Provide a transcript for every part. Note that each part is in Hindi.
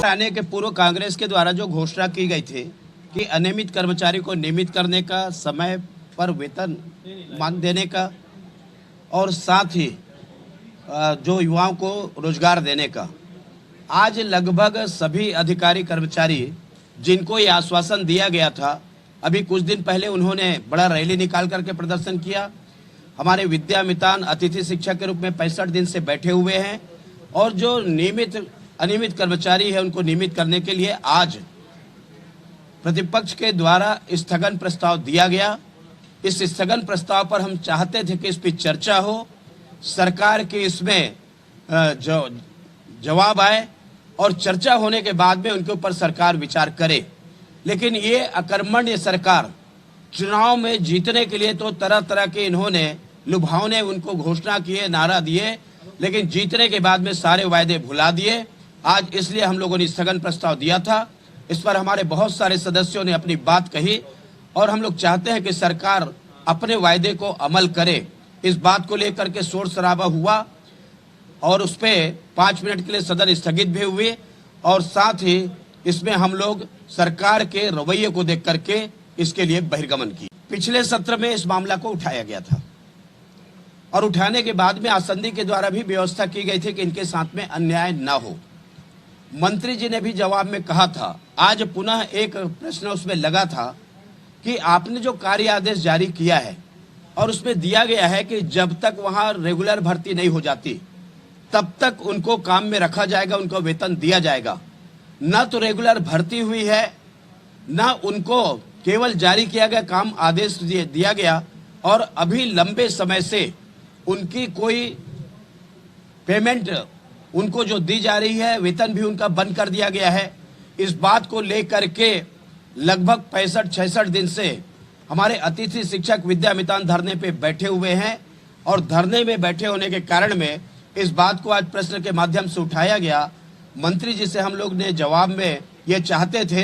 आने के पूर्व कांग्रेस के द्वारा जो घोषणा की गई थी कि अनियमित कर्मचारी को नियमित करने का, समय पर वेतन मान देने का और साथ ही जो युवाओं को रोजगार देने का, आज लगभग सभी अधिकारी कर्मचारी जिनको ये आश्वासन दिया गया था, अभी कुछ दिन पहले उन्होंने बड़ा रैली निकाल करके प्रदर्शन किया। हमारे विद्यामितान अतिथि शिक्षक के रूप में 65 दिन से बैठे हुए हैं और जो अनियमित कर्मचारी है उनको नियमित करने के लिए आज प्रतिपक्ष के द्वारा स्थगन प्रस्ताव दिया गया। इस स्थगन प्रस्ताव पर हम चाहते थे कि इस पर चर्चा हो, सरकार के इसमें जवाब आए और चर्चा होने के बाद में उनके ऊपर सरकार विचार करे। लेकिन ये अकर्मण्य सरकार चुनाव में जीतने के लिए तो तरह तरह के इन्होंने लुभावने उनको घोषणा किए, नारा दिए, लेकिन जीतने के बाद में सारे वायदे भुला दिए। आज इसलिए हम लोगों ने स्थगन प्रस्ताव दिया था। इस पर हमारे बहुत सारे सदस्यों ने अपनी बात कही और हम लोग चाहते हैं कि सरकार अपने वायदे को अमल करे। इस बात को लेकर के शोर शराबा हुआ और उस पर 5 मिनट के लिए सदन स्थगित भी हुए और साथ ही इसमें हम लोग सरकार के रवैये को देख करके इसके लिए बहिर्गमन की। पिछले सत्र में इस मामला को उठाया गया था और उठाने के बाद में आसंदी के द्वारा भी व्यवस्था की गई थी कि इनके साथ में अन्याय ना हो। मंत्री जी ने भी जवाब में कहा था, आज पुनः एक प्रश्न उसमें लगा था कि आपने जो कार्य आदेश जारी किया है और उसमें दिया गया है कि जब तक वहां रेगुलर भर्ती नहीं हो जाती तब तक उनको काम में रखा जाएगा, उनको वेतन दिया जाएगा। न तो रेगुलर भर्ती हुई है, न उनको केवल जारी किया गया काम आदेश दिया गया और अभी लंबे समय से उनकी कोई पेमेंट उनको जो दी जा रही है, वेतन भी उनका बंद कर दिया गया है। इस बात को लेकर के लगभग 65-66 दिन से हमारे अतिथि शिक्षक विद्यामितान धरने पे बैठे हुए हैं और धरने में बैठे होने के कारण में इस बात को आज प्रश्न के माध्यम से उठाया गया। मंत्री जी से हम लोग ने जवाब में ये चाहते थे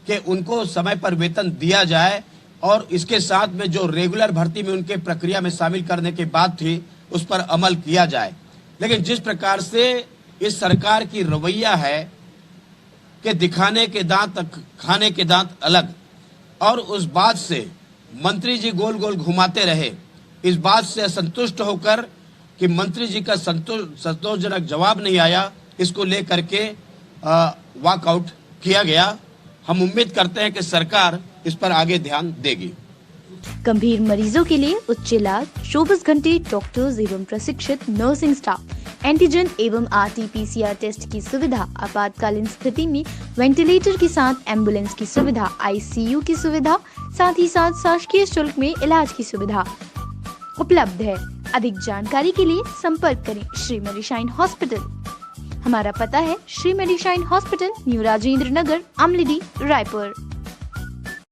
कि उनको समय पर वेतन दिया जाए और इसके साथ में जो रेगुलर भर्ती में उनके प्रक्रिया में शामिल करने की बात थी उस पर अमल किया जाए। लेकिन जिस प्रकार से इस सरकार की रवैया है कि दिखाने के दांत खाने के दांत अलग, और उस बात से मंत्री जी गोल गोल घुमाते रहे, इस बात से असंतुष्ट होकर कि मंत्री जी का संतोषजनक जवाब नहीं आया, इसको लेकर के वॉकआउट किया गया। हम उम्मीद करते हैं कि सरकार इस पर आगे ध्यान देगी। गंभीर मरीजों के लिए उच्च इलाज, 24 घंटे डॉक्टर्स एवं प्रशिक्षित नर्सिंग स्टाफ, एंटीजन एवं RT-PCR टेस्ट की सुविधा, आपातकालीन स्थिति में वेंटिलेटर के साथ एम्बुलेंस की सुविधा, ICU की सुविधा, साथ ही साथ शासकीय शुल्क में इलाज की सुविधा उपलब्ध है। अधिक जानकारी के लिए संपर्क करें श्री मेडिशाइन हॉस्पिटल। हमारा पता है Shri Medishine hospital, new Rajendra Nagar, Amlidih, Raipur.